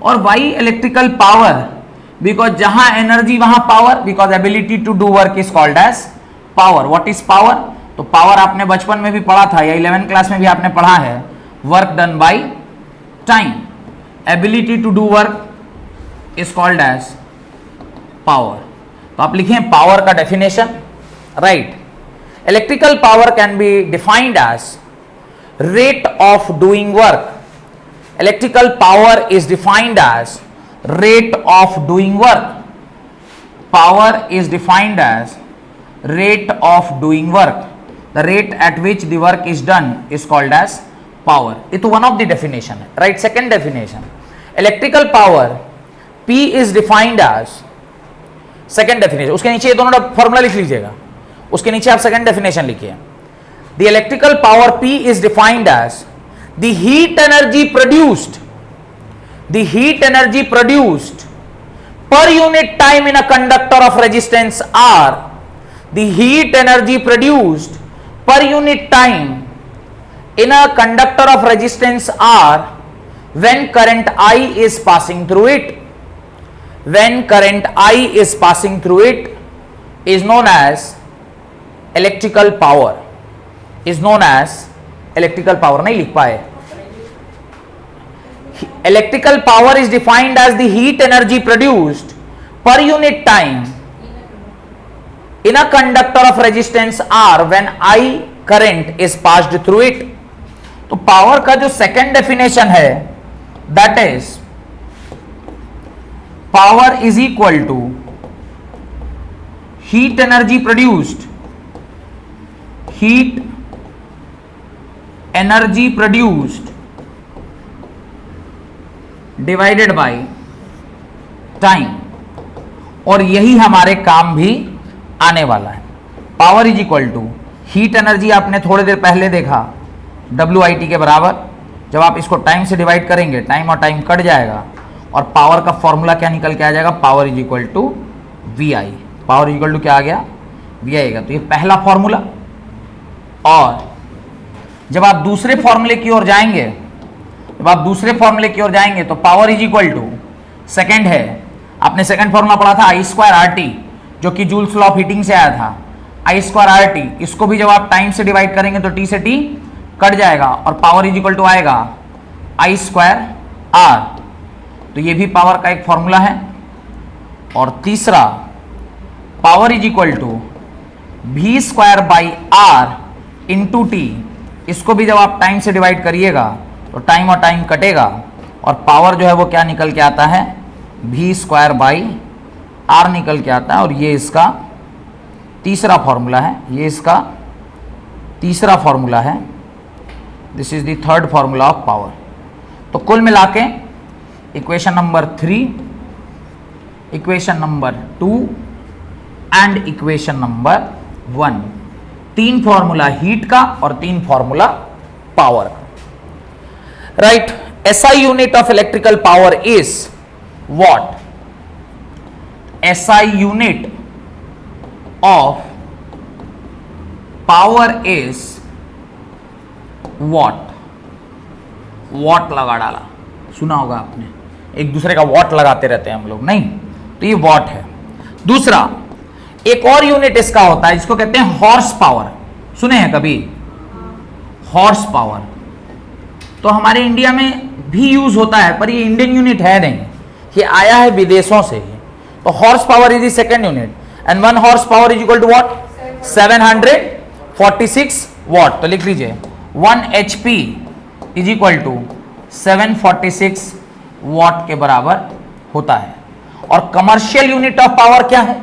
और why electrical power, because जहां energy वहां power, because ability to do work is called as power. What is power? तो power आपने बचपन में भी पढ़ा था या 11th क्लास में भी आपने पढ़ा है, work done by time. Ability to do work is called as power. तो आप लिखें पावर का definition, right. Electrical power can be defined as rate of doing work. Electrical power is defined as rate of doing work. Power is defined as rate of doing work. The rate at which the work is done is called as power. It is one of the definition, right? Second definition, electrical power P is defined as, second definition, उसके नीचे ये दोनों formula लिख लीजिएगा, उसके नीचे आप second definition लिखिए. The electrical power P is defined as the heat energy produced per unit time in a conductor of resistance R. The heat energy produced per unit time in a conductor of resistance R when current I is passing through it. When current I is passing through it is known as electrical power. Is known as electrical power. नहीं लिख पाए. Electrical power is defined as the heat energy produced per unit time in a conductor of resistance R when I current is passed through it. तो power का जो second definition है, that is power is equal to heat energy produced, heat energy produced divided by time. और यही हमारे काम भी आने वाला है. Power is equal to heat energy, आपने थोड़ी देर पहले देखा WIT के बराबर. जब आप इसको टाइम से डिवाइड करेंगे, टाइम और टाइम कट जाएगा और पावर का फॉर्मूला क्या निकल के आ जाएगा, power is equal to VI. Power is equal to क्या आ गया, VI आएगा. तो ये पहला फॉर्मूला. और जब आप दूसरे फॉर्मूले की ओर जाएंगे, तो power is equal to second है, आपने सेकेंड फॉर्मूला पढ़ा था I²RT, जो कि जूल्स लॉ ऑफ हीटिंग से आया था. I²RT, इसको भी जब आप टाइम से डिवाइड करेंगे तो T से T कट जाएगा और पावर इज इक्वल टू आएगा I²R. तो ये भी पावर का एक फॉर्मूला है. और तीसरा, power is equal to V²/R into T. इसको भी जब आप टाइम से डिवाइड करिएगा तो टाइम और टाइम कटेगा और पावर जो है वो क्या निकल के आता है, V²/R निकल के आता है. और ये इसका तीसरा फॉर्मूला है, this is the third formula of power. तो कुल मिला के equation number 3, equation number 2 and equation number 1, 3 formula heat का और 3 फॉर्मूला पावर का. Right. SI unit of electrical power is what? SI unit of power is what. What लगा डाला, सुना होगा आपने, एक दूसरे का वॉट लगाते रहते हैं हम लोग, नहीं? तो ये वॉट है. दूसरा, एक और यूनिट इसका होता है जिसको कहते हैं हॉर्स पावर. सुने हैं कभी हॉर्स पावर? तो हमारे इंडिया में भी यूज होता है, पर ये इंडियन यूनिट है नहीं, ये आया है विदेशों से ही. तो horse power is the second unit and 1 horse power is equal to what? 746 watt. तो लिख लीजिए 1 HP is equal to 746 watt के बराबर होता है. और कमर्शियल यूनिट ऑफ पावर क्या है?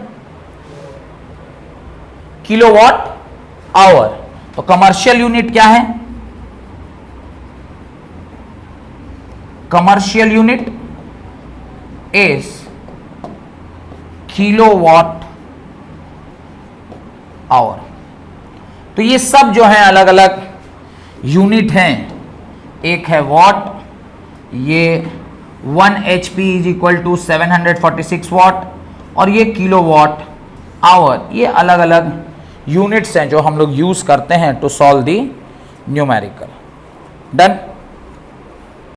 Kilowatt hour. तो कमर्शियल यूनिट क्या है? Commercial unit is kilowatt hour. तो ये सब जो है अलग अलग यूनिट हैं. एक है वॉट, ये 1 HP is equal to 746 watt, और ये किलोवाट आवर. ये अलग अलग यूनिट्स हैं जो हम लोग यूज करते हैं to solve the numerical. Done.